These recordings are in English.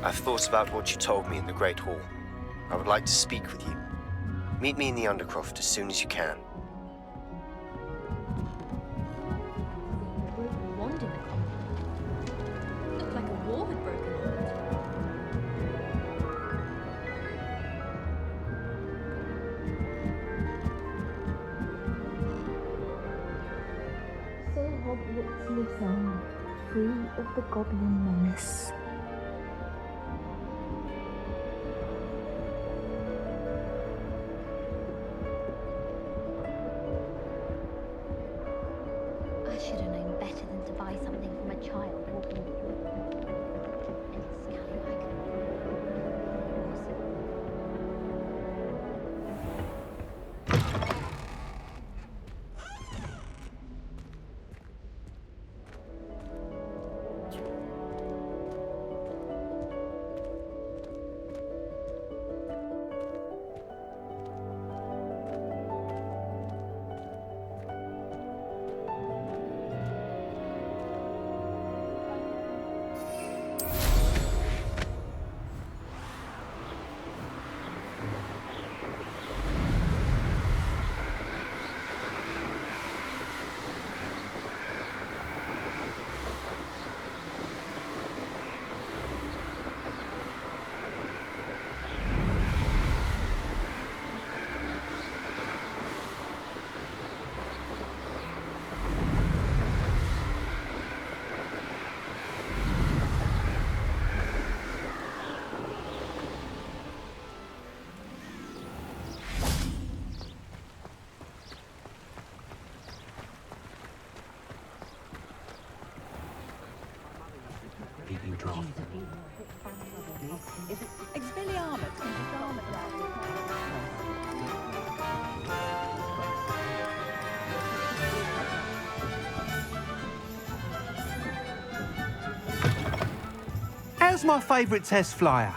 I've thought about what you told me in the Great Hall. I would like to speak with you. Meet me in the Undercroft as soon as you can. Wand in the coffin. Looked like a war had broken out. So Hogwarts lives on, free of the goblin menace. I should have known better than to buy something from a child walking through. And it's scallywag. How's my favourite test flyer?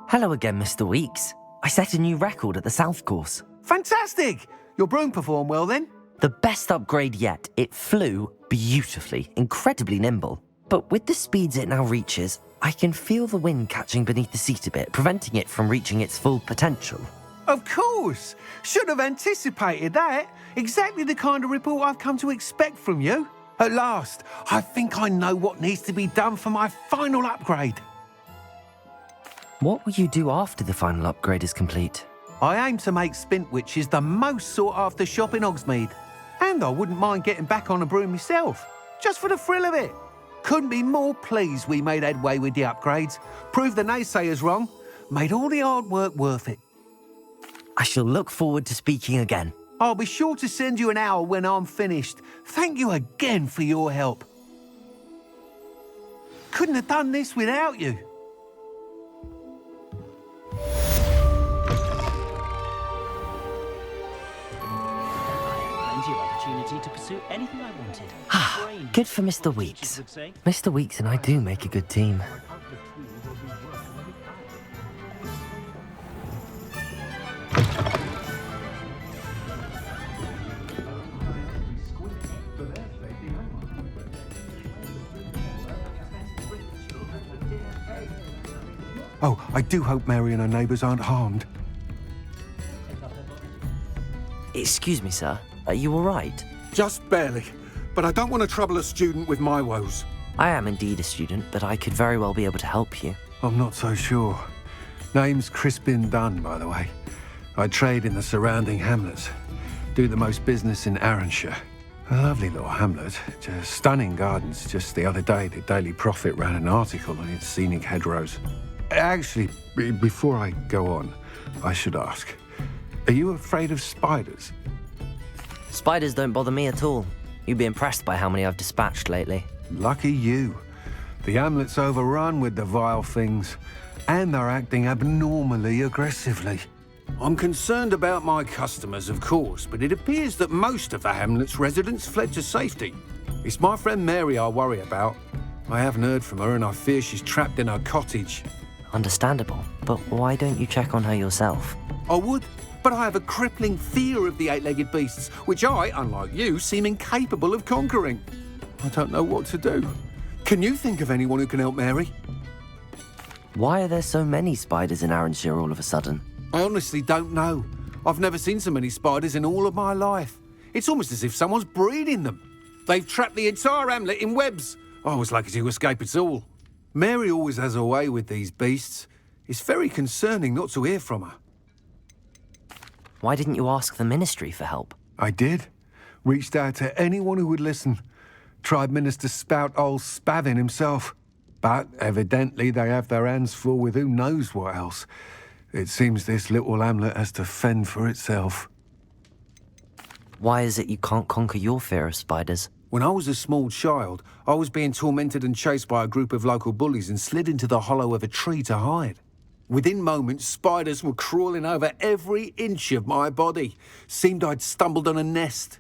Hello again, Mr. Weeks. I set a new record at the South Course. Fantastic! Your broom performed well then? The best upgrade yet. It flew beautifully, incredibly nimble. But with the speeds it now reaches, I can feel the wind catching beneath the seat a bit, preventing it from reaching its full potential. Of course! Should have anticipated that. Exactly the kind of report I've come to expect from you. At last, I think I know what needs to be done for my final upgrade. What will you do after the final upgrade is complete? I aim to make Spintwitches the most sought-after shop in Hogsmeade. And I wouldn't mind getting back on a broom myself, just for the thrill of it. Couldn't be more pleased we made headway with the upgrades, proved the naysayers wrong, made all the hard work worth it. I shall look forward to speaking again. I'll be sure to send you an hour when I'm finished. Thank you again for your help. Couldn't have done this without you. Plenty of opportunity to pursue anything I wanted. Good for Mr. Weeks. Mr. Weeks and I do make a good team. Oh, I do hope Mary and her neighbours aren't harmed. Excuse me, sir. Are you all right? Just barely, but I don't want to trouble a student with my woes. I am indeed a student, but I could very well be able to help you. I'm not so sure. Name's Crispin Dunn, by the way. I trade in the surrounding hamlets. Do the most business in Arranshire. A lovely little hamlet. Just stunning gardens. Just the other day, the Daily Prophet ran an article on its scenic hedgerows. Actually, before I go on, I should ask, are you afraid of spiders? Spiders don't bother me at all. You'd be impressed by how many I've dispatched lately. Lucky you. The hamlet's overrun with the vile things, and they're acting abnormally aggressively. I'm concerned about my customers, of course, but it appears that most of the hamlet's residents fled to safety. It's my friend Mary I worry about. I haven't heard from her, and I fear she's trapped in her cottage. Understandable, but why don't you check on her yourself? I would, but I have a crippling fear of the eight-legged beasts, which I, unlike you, seem incapable of conquering. I don't know what to do. Can you think of anyone who can help Mary? Why are there so many spiders in Arranshire all of a sudden? I honestly don't know. I've never seen so many spiders in all of my life. It's almost as if someone's breeding them. They've trapped the entire hamlet in webs. I was lucky to escape it all. Mary always has a way with these beasts. It's very concerning not to hear from her. Why didn't you ask the ministry for help? I did. Reached out to anyone who would listen. Tried Minister Spout old Spavin himself. But evidently they have their hands full with who knows what else. It seems this little hamlet has to fend for itself. Why is it you can't conquer your fear of spiders? When I was a small child, I was being tormented and chased by a group of local bullies and slid into the hollow of a tree to hide. Within moments, spiders were crawling over every inch of my body. Seemed I'd stumbled on a nest.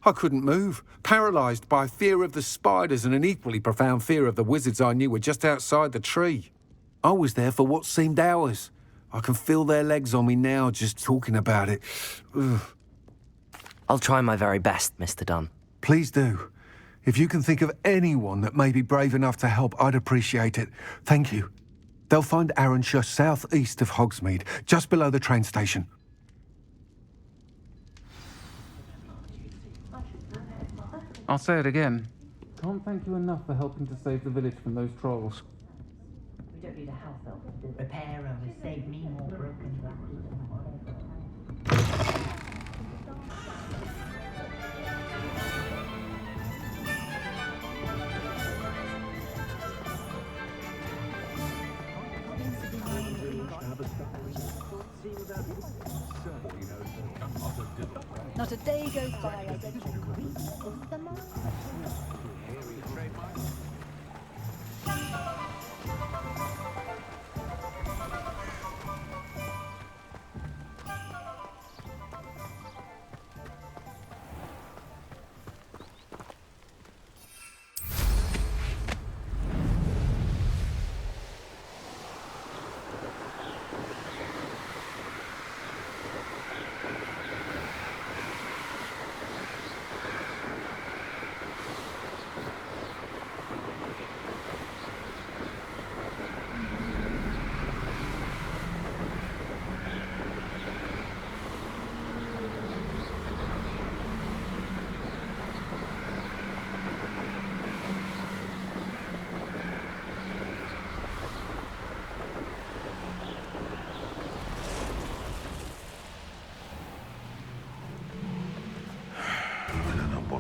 I couldn't move, paralysed by fear of the spiders and an equally profound fear of the wizards I knew were just outside the tree. I was there for what seemed hours. I can feel their legs on me now just talking about it. Ugh. I'll try my very best, Mr. Dunn. Please do. If you can think of anyone that may be brave enough to help, I'd appreciate it. Thank you. They'll find Arranshire southeast of Hogsmeade, just below the train station. I'll say it again. Can't thank you enough for helping to save the village from those trolls. We don't need a house elf. The repairer will save me more broken glass. Not a day goes by I don't creep of the mind.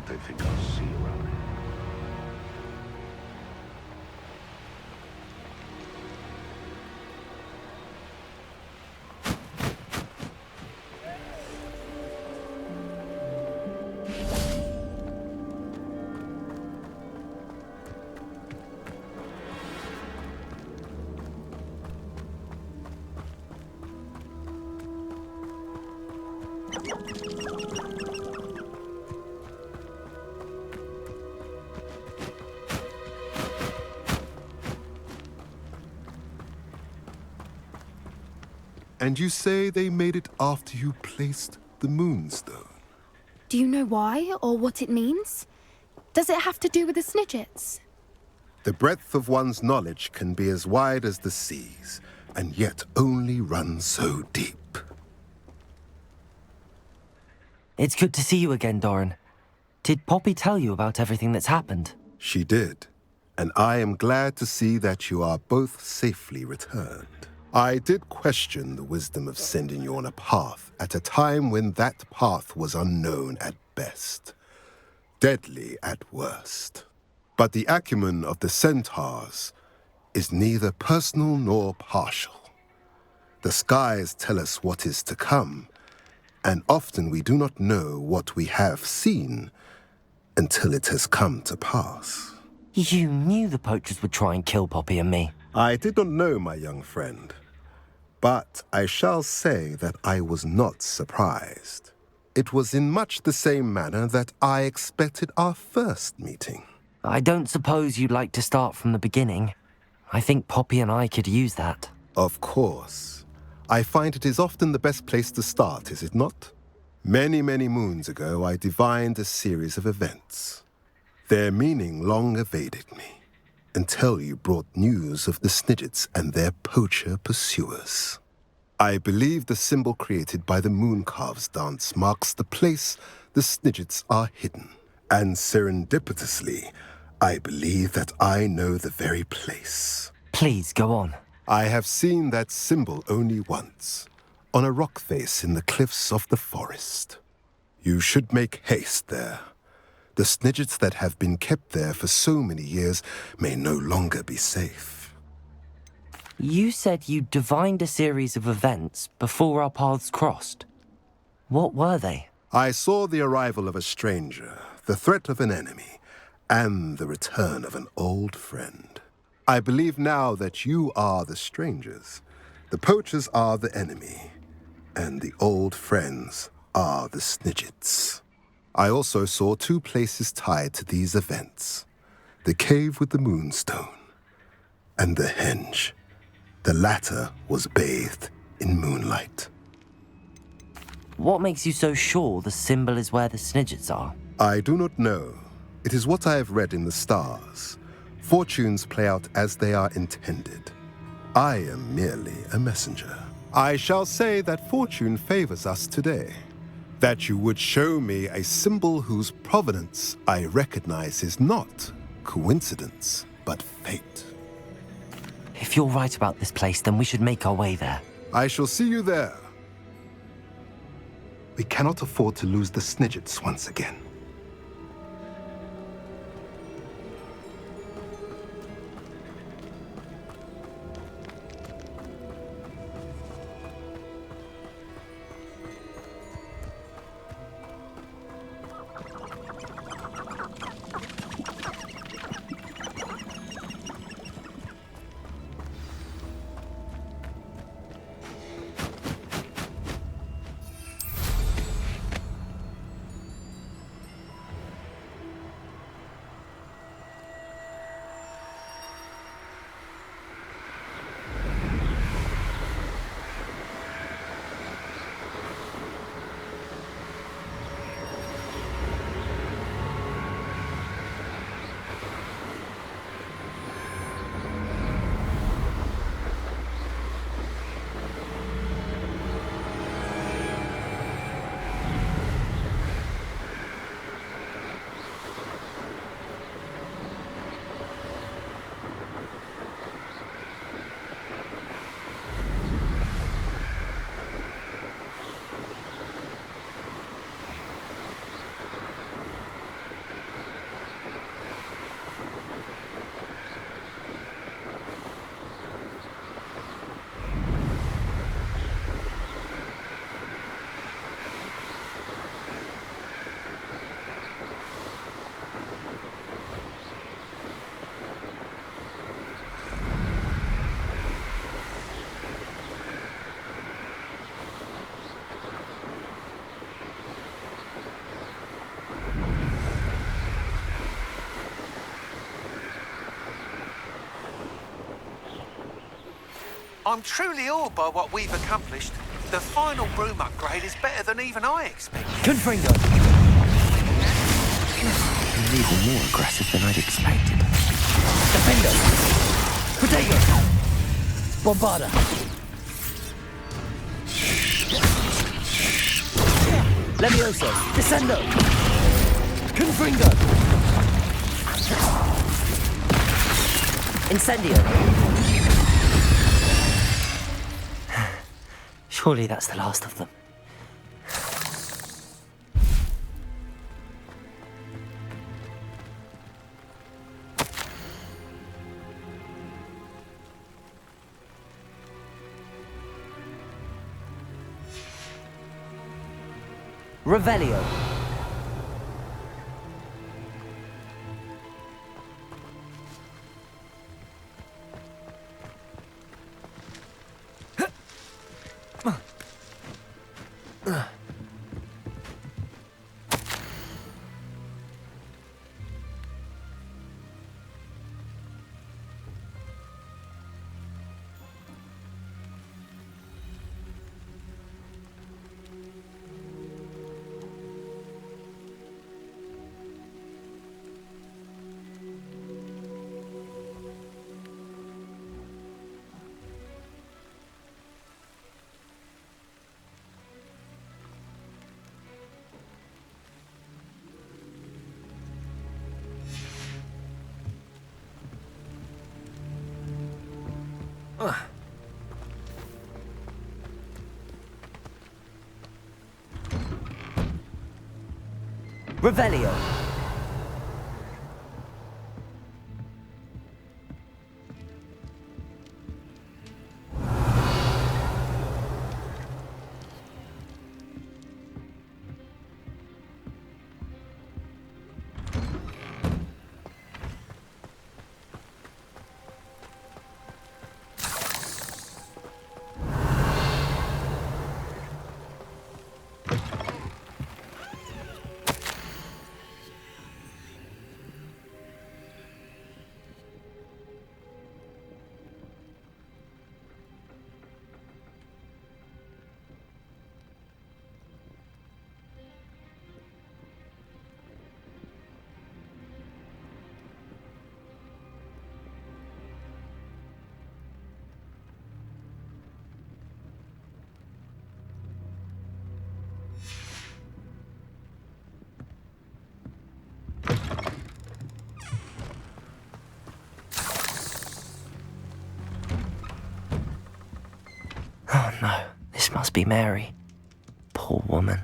They think I'll see around here. And you say they made it after you placed the moonstone? Do you know why, or what it means? Does it have to do with the Snidgets? The breadth of one's knowledge can be as wide as the seas, and yet only run so deep. It's good to see you again, Doran. Did Poppy tell you about everything that's happened? She did, and I am glad to see that you are both safely returned. I did question the wisdom of sending you on a path at a time when that path was unknown at best, deadly at worst. But the acumen of the centaurs is neither personal nor partial. The skies tell us what is to come, and often we do not know what we have seen until it has come to pass. You knew the poachers would try and kill Poppy and me. I did not know, my young friend, but I shall say that I was not surprised. It was in much the same manner that I expected our first meeting. I don't suppose you'd like to start from the beginning. I think Poppy and I could use that. Of course. I find it is often the best place to start, is it not? Many, many moons ago, I divined a series of events. Their meaning long evaded me, until you brought news of the Snidgets and their poacher pursuers. I believe the symbol created by the Mooncalves dance marks the place the Snidgets are hidden. And serendipitously, I believe that I know the very place. Please, go on. I have seen that symbol only once, on a rock face in the cliffs of the forest. You should make haste there. The Snidgets that have been kept there for so many years may no longer be safe. You said you divined a series of events before our paths crossed. What were they? I saw the arrival of a stranger, the threat of an enemy, and the return of an old friend. I believe now that you are the strangers, the poachers are the enemy, and the old friends are the Snidgets. I also saw two places tied to these events: the cave with the moonstone and the henge. The latter was bathed in moonlight. What makes you so sure the symbol is where the Snidgets are? I do not know. It is what I have read in the stars. Fortunes play out as they are intended. I am merely a messenger. I shall say that fortune favors us today. That you would show me a symbol whose provenance I recognize is not coincidence, but fate. If you're right about this place, then we should make our way there. I shall see you there. We cannot afford to lose the Snidgets once again. I'm truly awed by what we've accomplished. The final broom upgrade is better than even I expected. Confringo! You're even more aggressive than I'd expected. Defendo! Protego! Bombarda! Levioso! Descendo! Confringo! Incendio! Surely that's the last of them. Revelio. Revelio. Oh no, this must be Mary. Poor woman.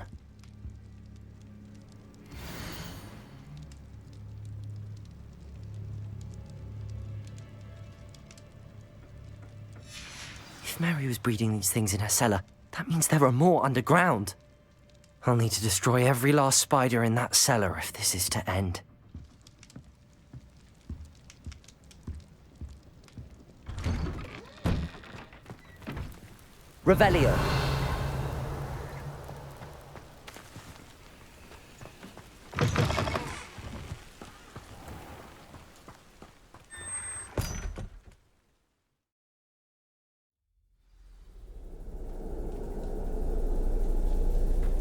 If Mary was breeding these things in her cellar, that means there are more underground. I'll need to destroy every last spider in that cellar if this is to end. Revelio.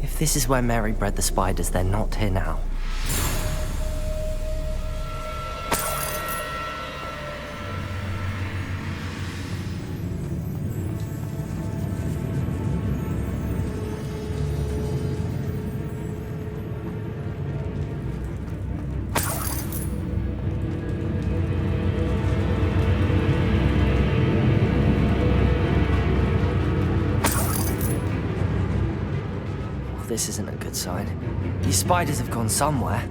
If this is where Mary bred the spiders, they're not here now. This isn't a good sign. These spiders have gone somewhere.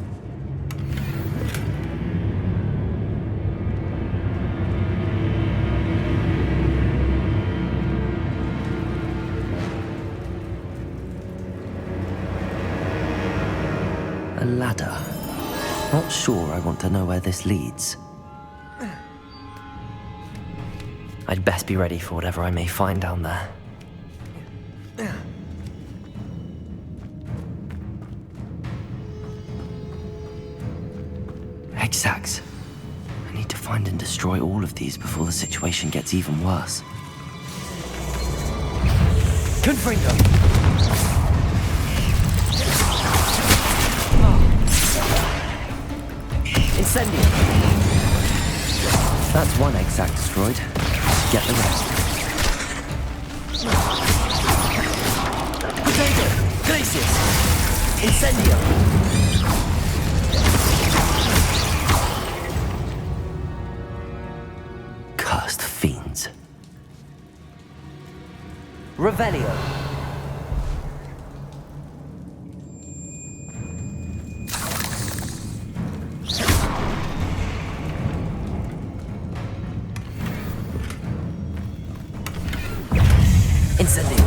A ladder. Not sure I want to know where this leads. I'd best be ready for whatever I may find down there. Egg sacs. I need to find and destroy all of these before the situation gets even worse. Confringo! Incendio! That's one egg sac destroyed. Get the rest. Potato! Glacius! Incendio! Cursed fiends. Revelio. Incendio.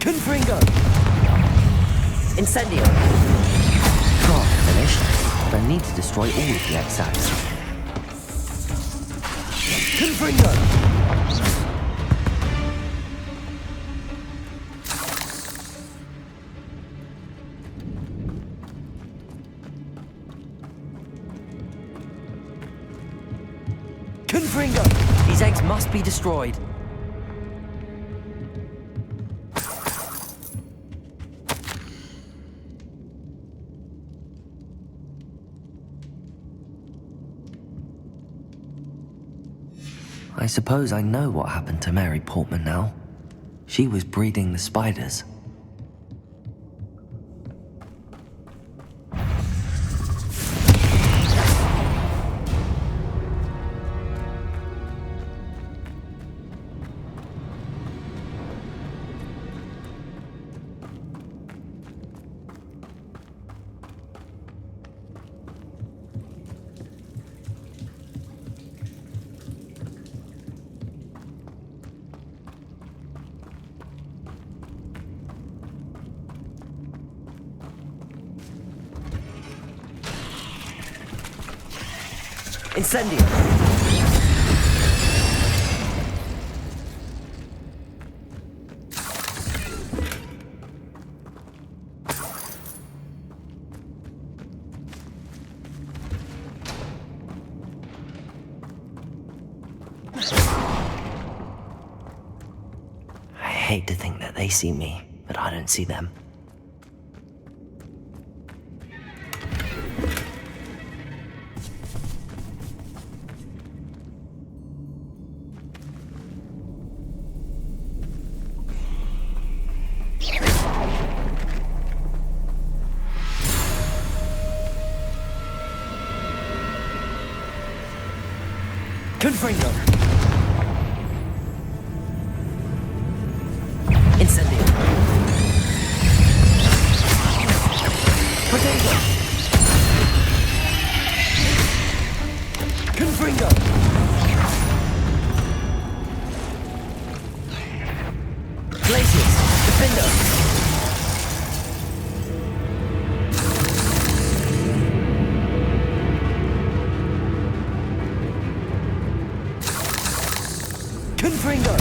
Confringo! Incendio! Craft finished, but I need to destroy all of the egg sacs. Confringo! Confringo! These eggs must be destroyed. I suppose I know what happened to Mary Portman now. She was breeding the spiders. Incendio! I hate to think that they see me, but I don't see them. Confringo! Incendio! Potato! Confringo! Glacius! Defendo! Confringo!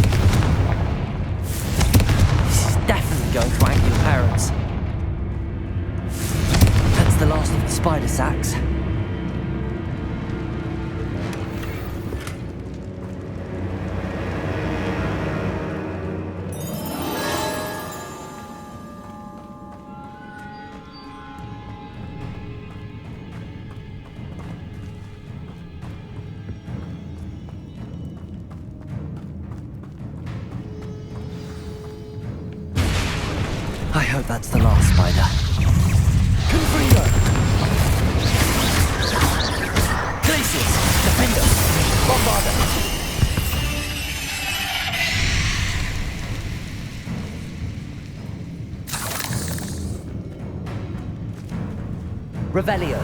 This is definitely going to anger your parents. That's the last of the spider sacks. I hope that's the last spider. Confringo! Glacius! Defendo! Bombarda! Revelio!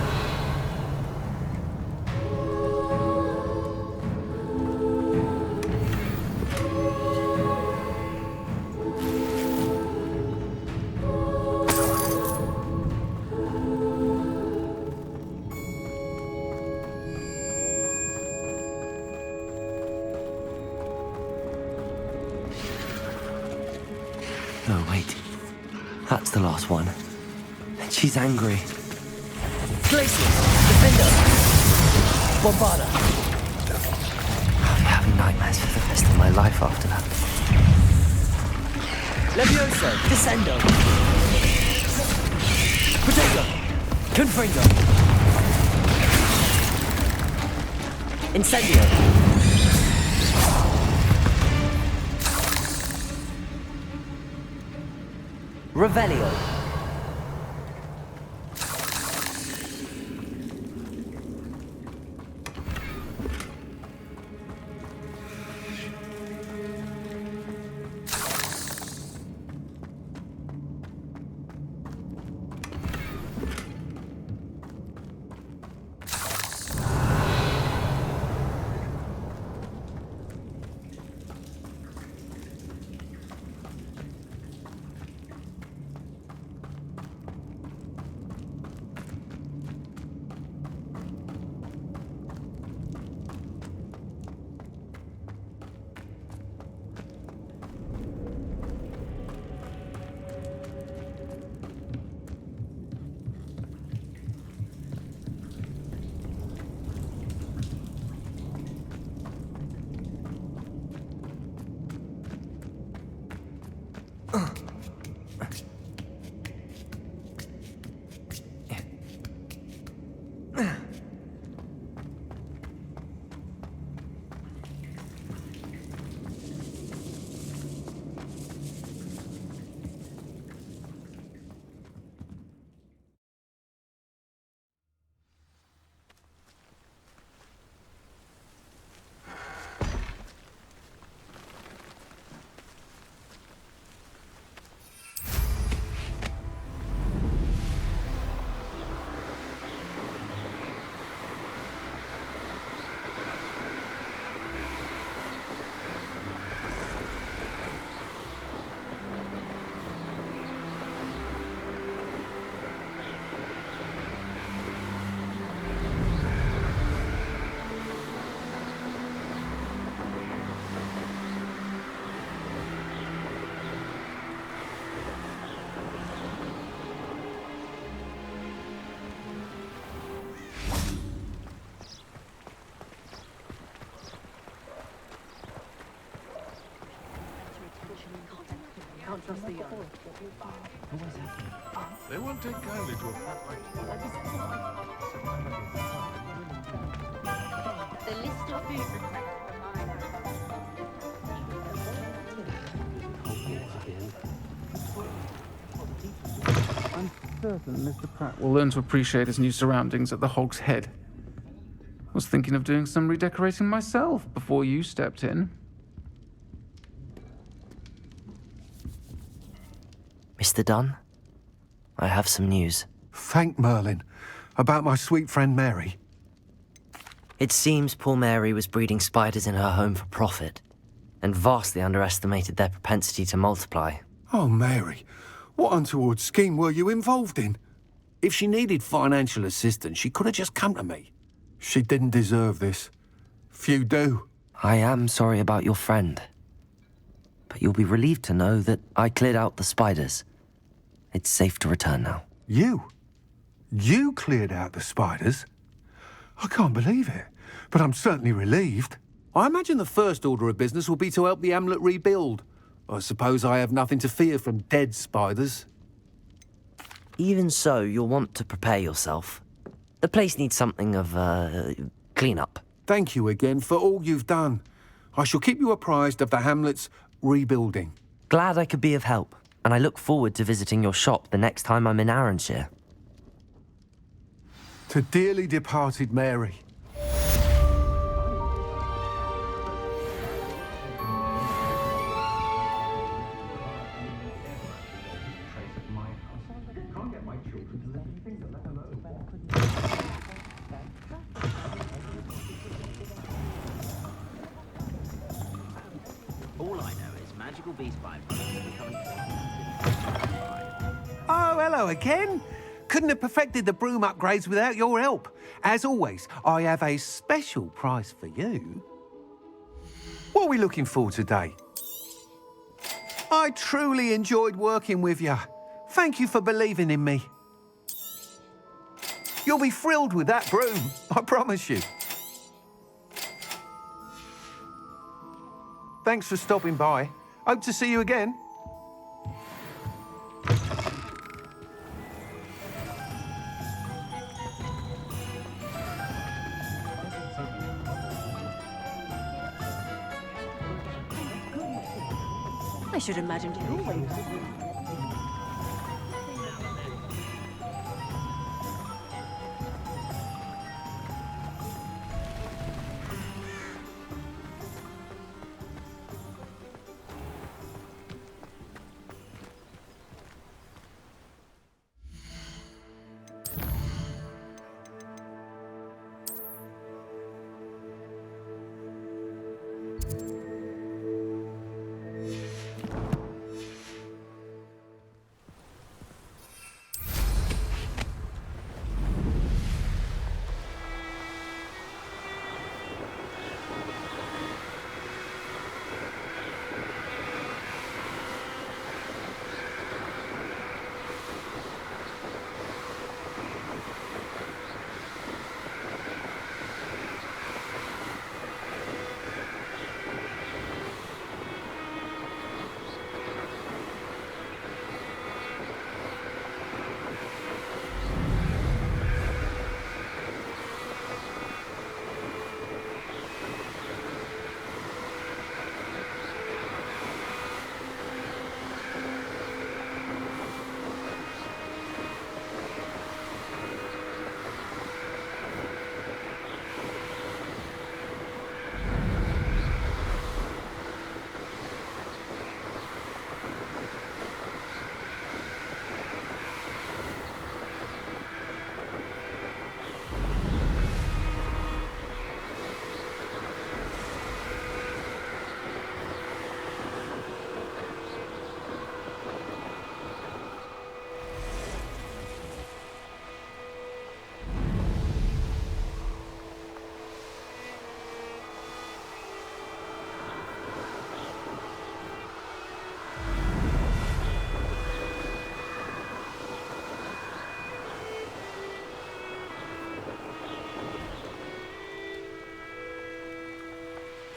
No, wait. That's the last one. And she's angry. Glacius! Defendo! Bombarda! I'll be having nightmares for the rest of my life after that. Levioso! Descendo! Potato! Confringo! Incendio! Revelio. They won't take kindly to a flat like The list of food requests I'm certain Mr. Pratt will learn to appreciate his new surroundings at the Hog's Head. Was thinking of doing some redecorating myself before you stepped in. Mr. Dunn, I have some news. Thank Merlin. About my sweet friend Mary. It seems poor Mary was breeding spiders in her home for profit, and vastly underestimated their propensity to multiply. Oh, Mary, what untoward scheme were you involved in? If she needed financial assistance, she could have just come to me. She didn't deserve this. Few do. I am sorry about your friend, but you'll be relieved to know that I cleared out the spiders. It's safe to return now. You? You cleared out the spiders? I can't believe it, but I'm certainly relieved. I imagine the first order of business will be to help the amulet rebuild. I suppose I have nothing to fear from dead spiders. Even so, you'll want to prepare yourself. The place needs something of clean-up. Thank you again for all you've done. I shall keep you apprised of the hamlet's rebuilding. Glad I could be of help, and I look forward to visiting your shop the next time I'm in Arranshire. To dearly departed Mary. All I know is magical beast byproducts are becoming. Oh, hello again. Couldn't have perfected the broom upgrades without your help. As always, I have a special prize for you. What are we looking for today? I truly enjoyed working with you. Thank you for believing in me. You'll be thrilled with that broom, I promise you. Thanks for stopping by. Hope to see you again. I should imagine you always.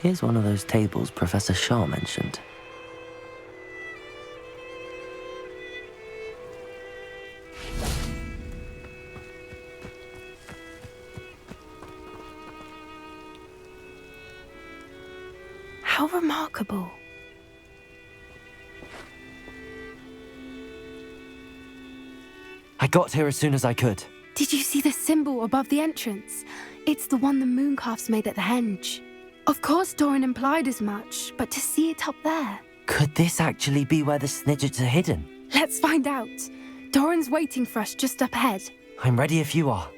Here's one of those tables Professor Shah mentioned. How remarkable. I got here as soon as I could. Did you see the symbol above the entrance? It's the one the mooncalfs made at the henge. Of course Doran implied as much, but to see it up there... Could this actually be where the Snidgets are hidden? Let's find out. Doran's waiting for us just up ahead. I'm ready if you are.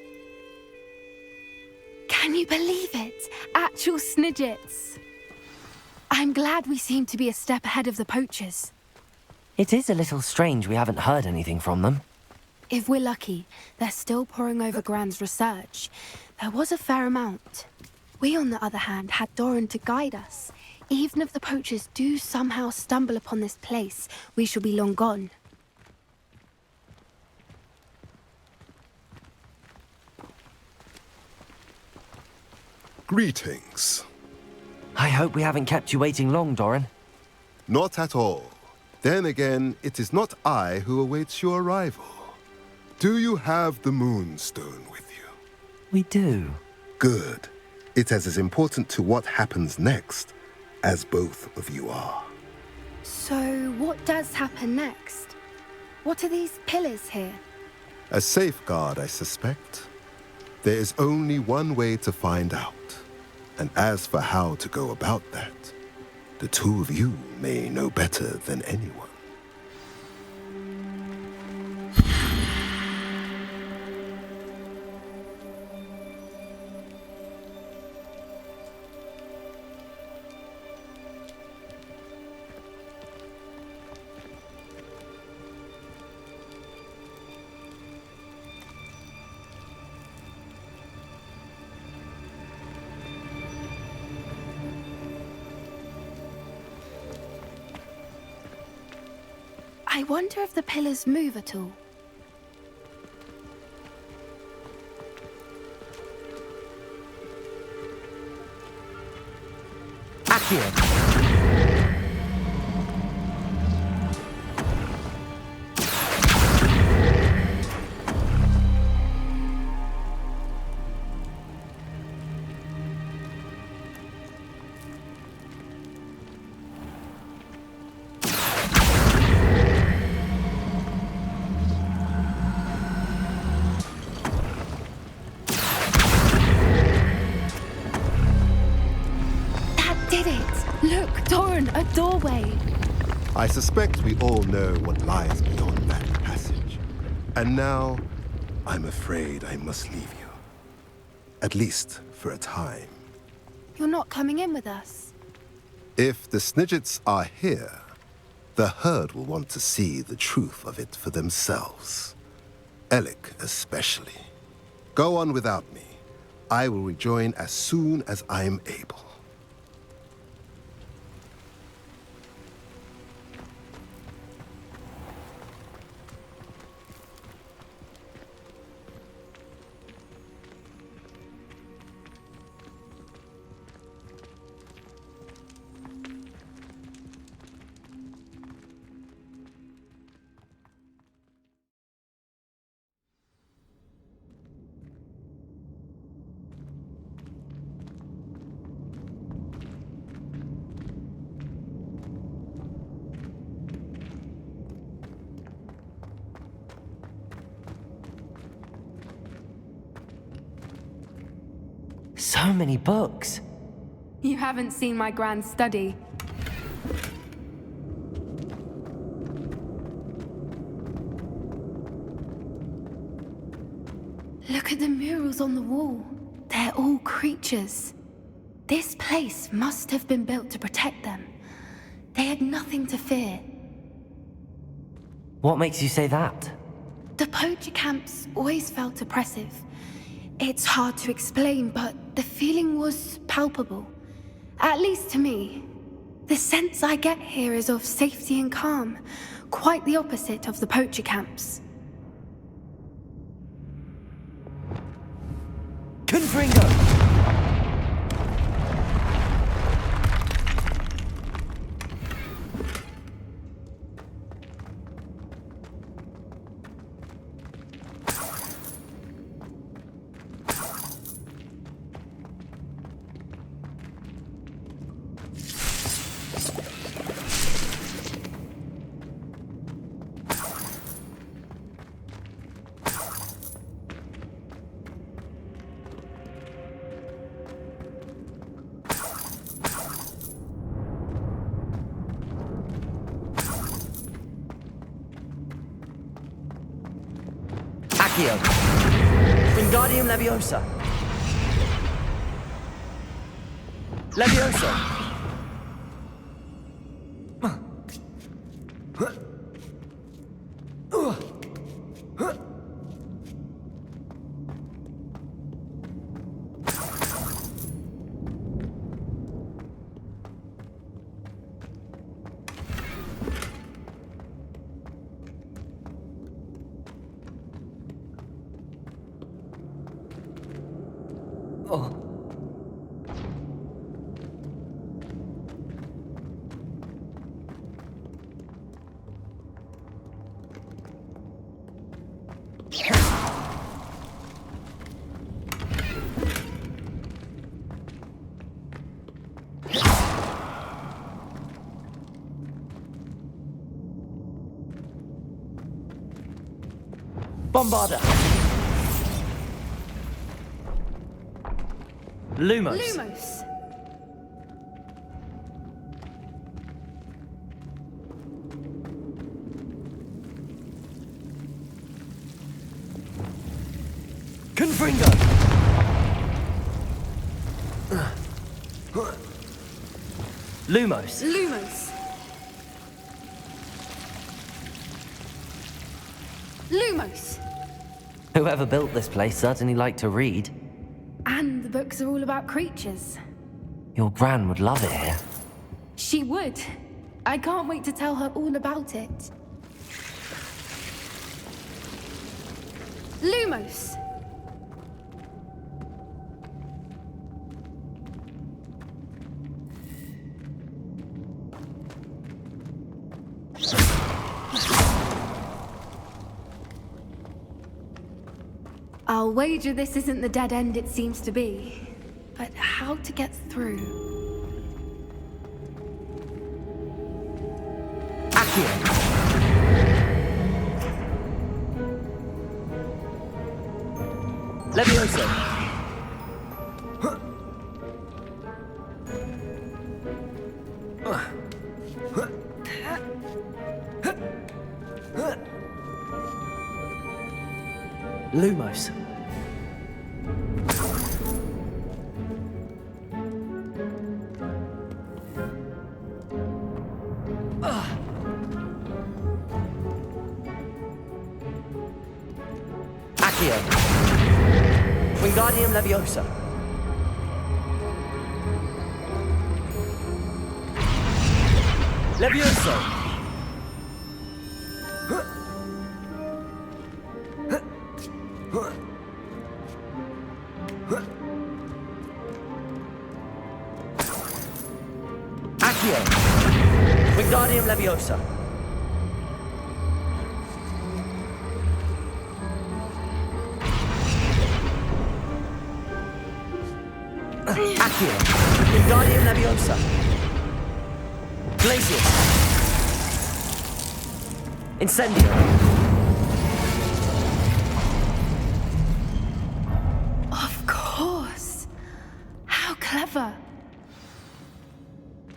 Can you believe it? Actual Snidgets. I'm glad we seem to be a step ahead of the poachers. It is a little strange we haven't heard anything from them. If we're lucky, they're still poring over Gran's research. There was a fair amount. We, on the other hand, had Doran to guide us. Even if the poachers do somehow stumble upon this place, we shall be long gone. Greetings. I hope we haven't kept you waiting long, Doran. Not at all. Then again, it is not I who awaits your arrival. Do you have the Moonstone with you? We do. Good. It is as important to what happens next as both of you are. So, what does happen next? What are these pillars here? A safeguard, I suspect. There is only one way to find out. And as for how to go about that, the two of you may know better than anyone. I wonder if the pillars move at all. Accio! A doorway. I suspect we all know what lies beyond that passage. And now, I'm afraid I must leave you. At least for a time. You're not coming in with us? If the Snidgets are here, the herd will want to see the truth of it for themselves. Alec especially. Go on without me. I will rejoin as soon as I am able. So many books. You haven't seen my grand study. Look at the murals on the wall. They're all creatures. This place must have been built to protect them. They had nothing to fear. What makes you say that? The poacher camps always felt oppressive. It's hard to explain, but the feeling was palpable. At least to me. The sense I get here is of safety and calm, quite the opposite of the poacher camps. Confringo! Accio. Wingardium Leviosa. Leviosa. Bombarda. Lumos. Lumos. Confringo. Lumos. Lumos. Lumos. Whoever built this place certainly liked to read. And the books are all about creatures. Your gran would love it here. She would. I can't wait to tell her all about it. Lumos. I'll wager this isn't the dead end it seems to be. But how to get through? Accio. Leviosa. Lumos. Accio. Wingardium Leviosa. Leviosa. Accio. Wingardium Leviosa. Accio. Wingardium Leviosa. Glacius. Incendio. Of course. How clever.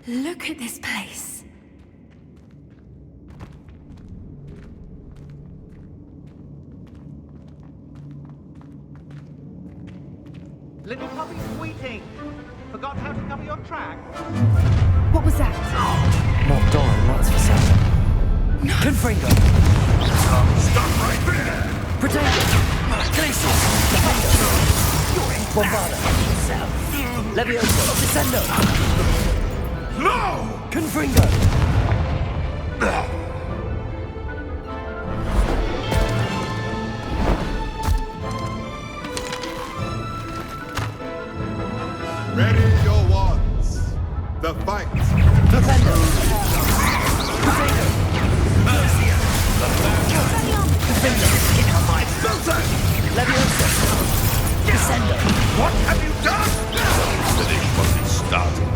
Look at this place. Little puppy squeaking. Forgot how to cover your track? What was that? Not Doran, that's for certain. No. Confringo. Stop right there! Protego. Glacius. Defendo. Bombarda. Leviosa. Descendo. No! Confringo. Ready your wands. The fight. Defendo. Protego. Defendo. Leviosa. Descendo. What have you done? Finish what it started.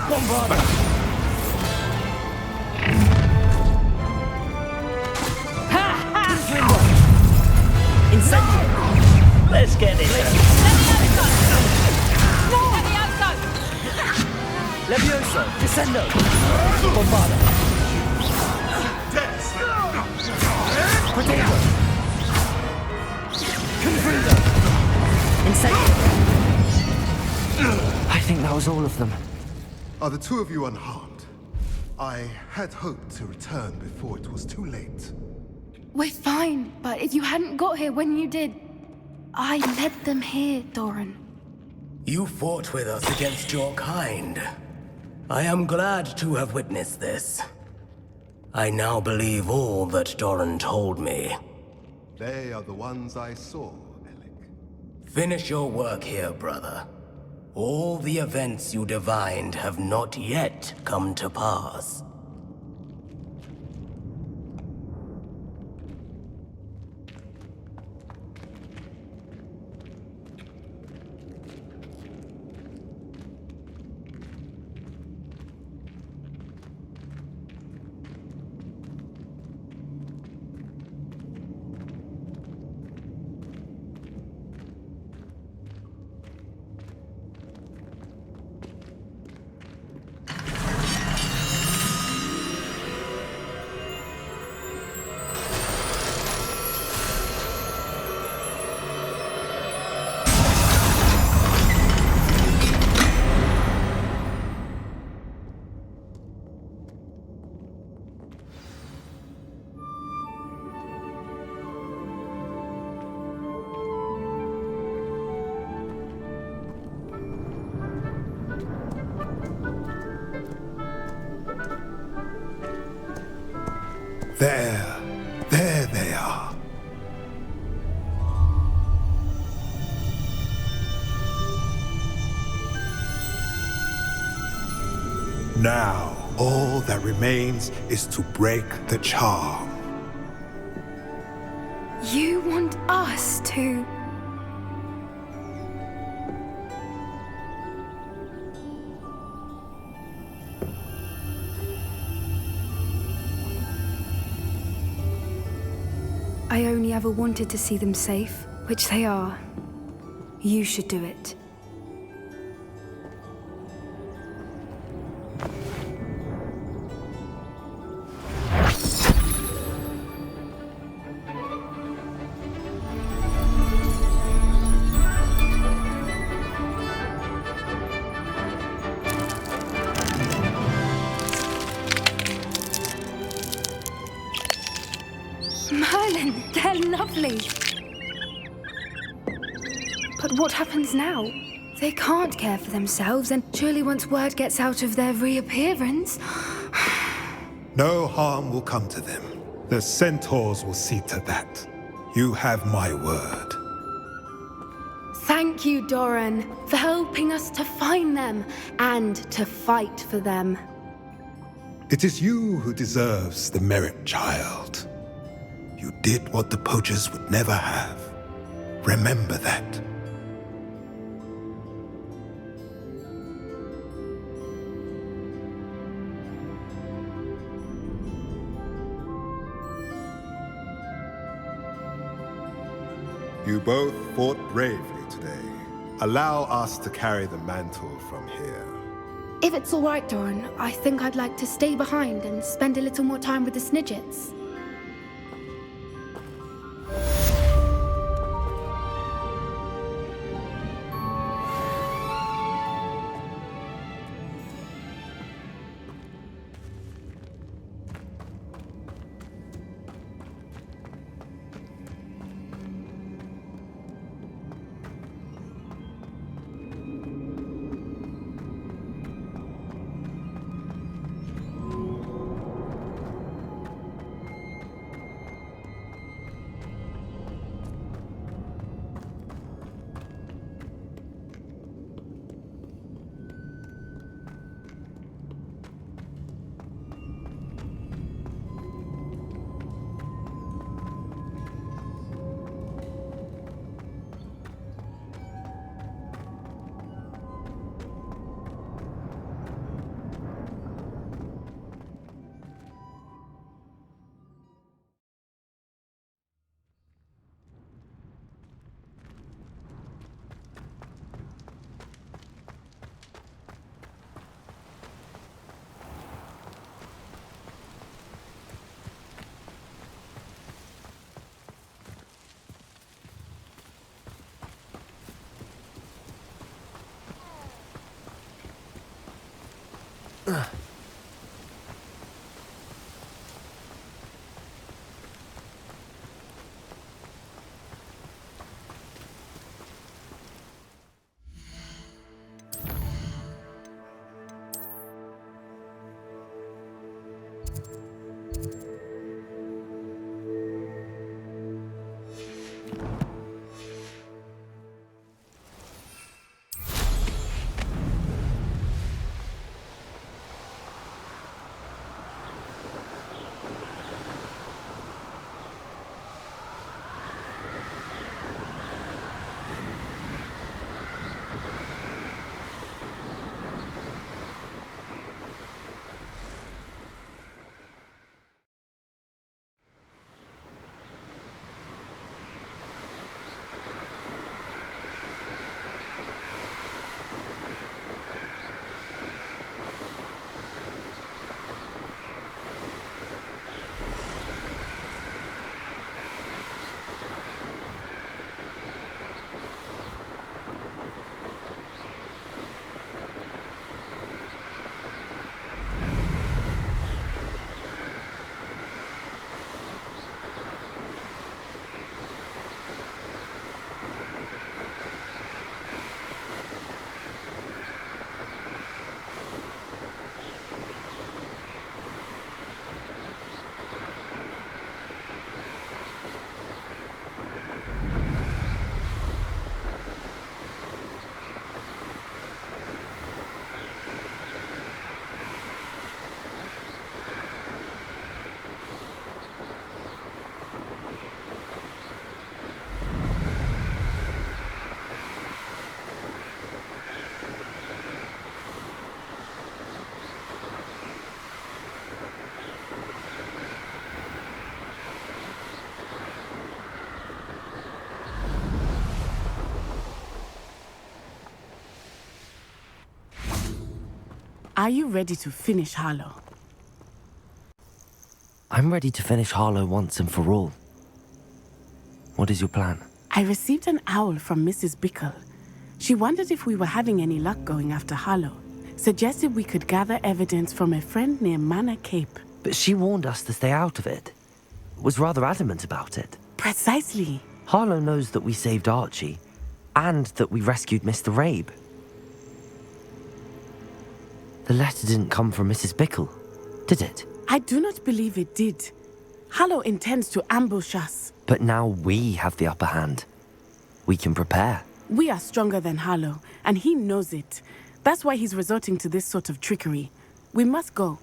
Bombarda. Confringo. Incendio. Let's get it. Leviosa. Descendo. Bombarda. Protego. I think that was all of them. Are the two of you unharmed? I had hoped to return before it was too late. We're fine, but if you hadn't got here when you did, I led them here, Doran. You fought with us against your kind. I am glad to have witnessed this. I now believe all that Doran told me. They are the ones I saw, Alec. Finish your work here, brother. All the events you divined have not yet come to pass. There they are. Now, all that remains is to break the charm. You want us to... I only ever wanted to see them safe, which they are. You should do it. Merlin, they're lovely. But what happens now? They can't care for themselves, and surely once word gets out of their reappearance... No harm will come to them. The centaurs will see to that. You have my word. Thank you, Doran, for helping us to find them and to fight for them. It is you who deserves the merit, child. You did what the poachers would never have. Remember that. You both fought bravely today. Allow us to carry the mantle from here. If it's all right, Doran, I think I'd like to stay behind and spend a little more time with the Snidgets. Are you ready to finish Harlow? I'm ready to finish Harlow once and for all. What is your plan? I received an owl from Mrs. Bickle. She wondered if we were having any luck going after Harlow. Suggested we could gather evidence from a friend near Manor Cape. But she warned us to stay out of it. Was rather adamant about it. Precisely. Harlow knows that we saved Archie, and that we rescued Mr. Rabe. The letter didn't come from Mrs. Bickle, did it? I do not believe it did. Harlow intends to ambush us. But now we have the upper hand. We can prepare. We are stronger than Harlow, and he knows it. That's why he's resorting to this sort of trickery. We must go.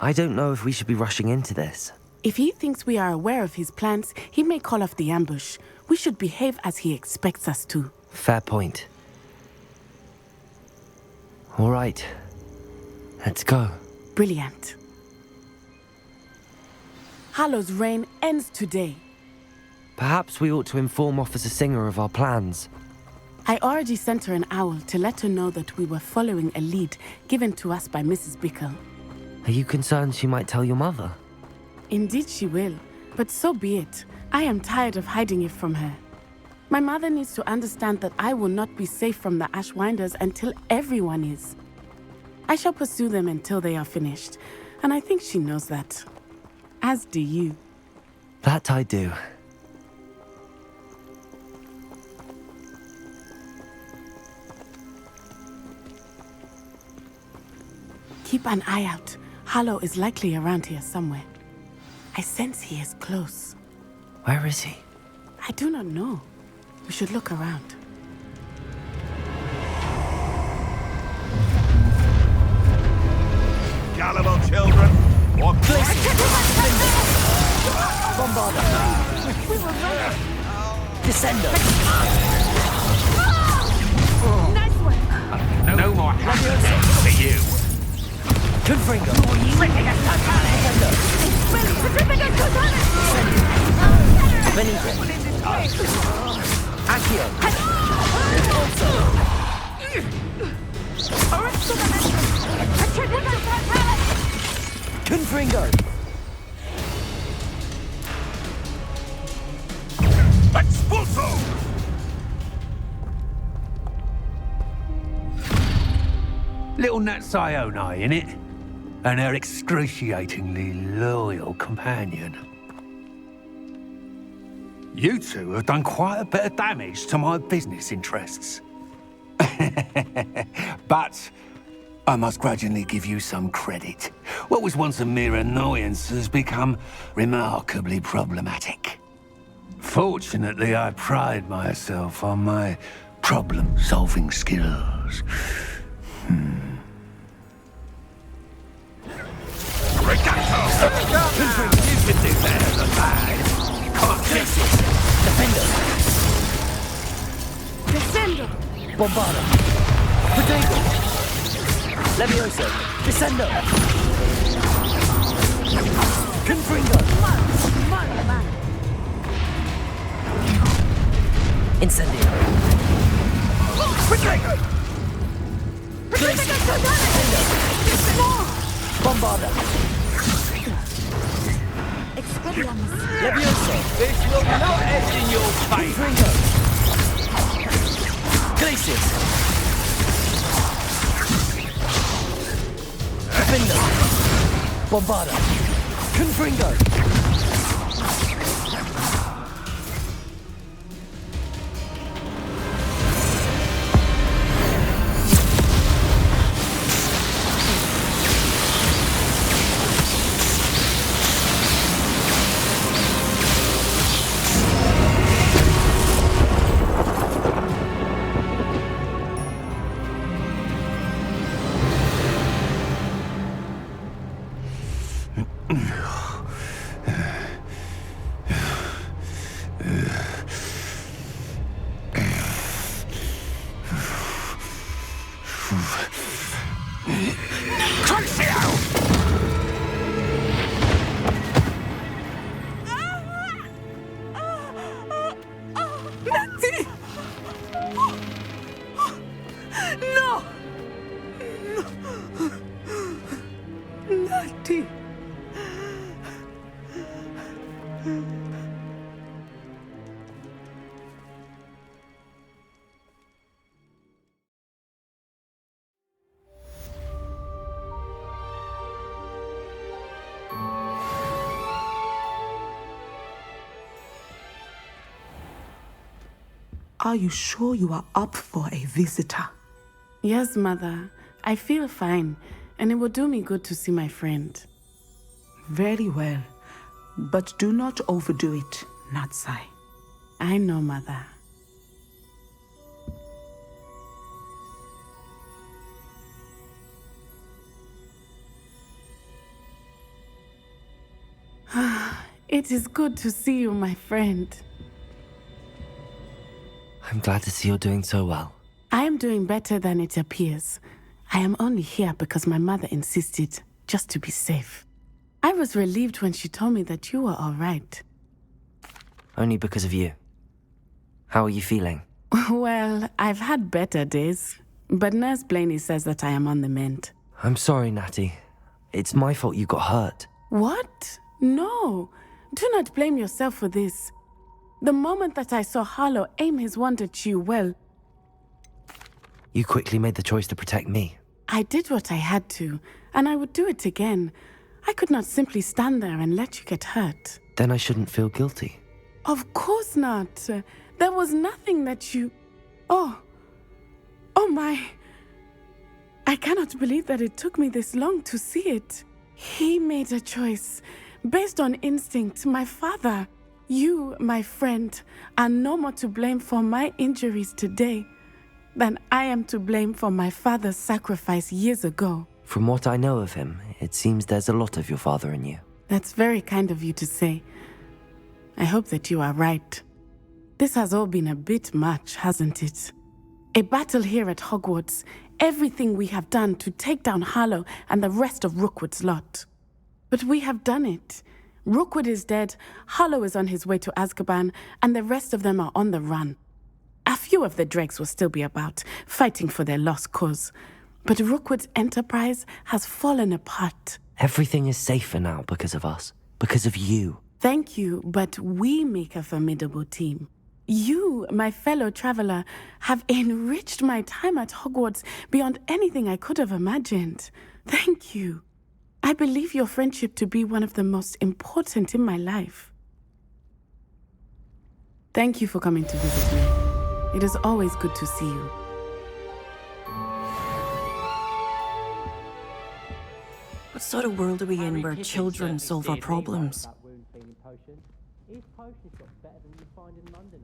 I don't know if we should be rushing into this. If he thinks we are aware of his plans, he may call off the ambush. We should behave as he expects us to. Fair point. All right. Let's go. Brilliant. Harlow's reign ends today. Perhaps we ought to inform Officer Singer of our plans. I already sent her an owl to let her know that we were following a lead given to us by Mrs. Bickle. Are you concerned she might tell your mother? Indeed she will, but so be it. I am tired of hiding it from her. My mother needs to understand that I will not be safe from the Ashwinders until everyone is. I shall pursue them until they are finished, and I think she knows that. As do you. That I do. Keep an eye out. Harlow is likely around here somewhere. I sense he is close. Where is he? I do not know. We should look around. Gullible children! Walk Bombarder! We were running! Descender! Nice one! No more hands for you! Confringo! Benito! Accio! Confringo! Expulso! Little Nat Sione in it, and her excruciatingly loyal companion. You two have done quite a bit of damage to my business interests. But I must grudgingly give you some credit. What was once a mere annoyance has become remarkably problematic. Fortunately, I pride myself on my problem-solving skills. You can do better than that. Can't fix it. Defender. Descendo. Bombarda. Potato. Levioso. Descendo. Confringo. Incendio. Potato. Bombarda. Levioso. This will not end in your fate. Confringo. Glacius. Defender. Bombarda. Confringo. Are you sure you are up for a visitor? Yes, Mother. I feel fine, and it will do me good to see my friend. Very well. But do not overdo it, Natsai. I know, Mother. It is good to see you, my friend. I'm glad to see you're doing so well. I am doing better than it appears. I am only here because my mother insisted, just to be safe. I was relieved when she told me that you were all right. Only because of you. How are you feeling? Well, I've had better days, but Nurse Blaney says that I am on the mend. I'm sorry, Natty. It's my fault you got hurt. What? No. Do not blame yourself for this. The moment that I saw Harlow aim his wand at you, well... You quickly made the choice to protect me. I did what I had to, and I would do it again. I could not simply stand there and let you get hurt. Then I shouldn't feel guilty. Of course not. There was nothing that you... Oh my... I cannot believe that it took me this long to see it. He made a choice, based on instinct, my father. You, my friend, are no more to blame for my injuries today than I am to blame for my father's sacrifice years ago. From what I know of him, it seems there's a lot of your father in you. That's very kind of you to say. I hope that you are right. This has all been a bit much, hasn't it? A battle here at Hogwarts, everything we have done to take down Harlow and the rest of Rookwood's lot. But we have done it. Rookwood is dead, Harlow is on his way to Azkaban, and the rest of them are on the run. A few of the dregs will still be about, fighting for their lost cause. But Rookwood's enterprise has fallen apart. Everything is safer now because of us. Because of you. Thank you, but we make a formidable team. You, my fellow traveler, have enriched my time at Hogwarts beyond anything I could have imagined. Thank you. I believe your friendship to be one of the most important in my life. Thank you for coming to visit me. It is always good to see you. What sort of world are we in where children solve our problems? His potion's got better than you find in London.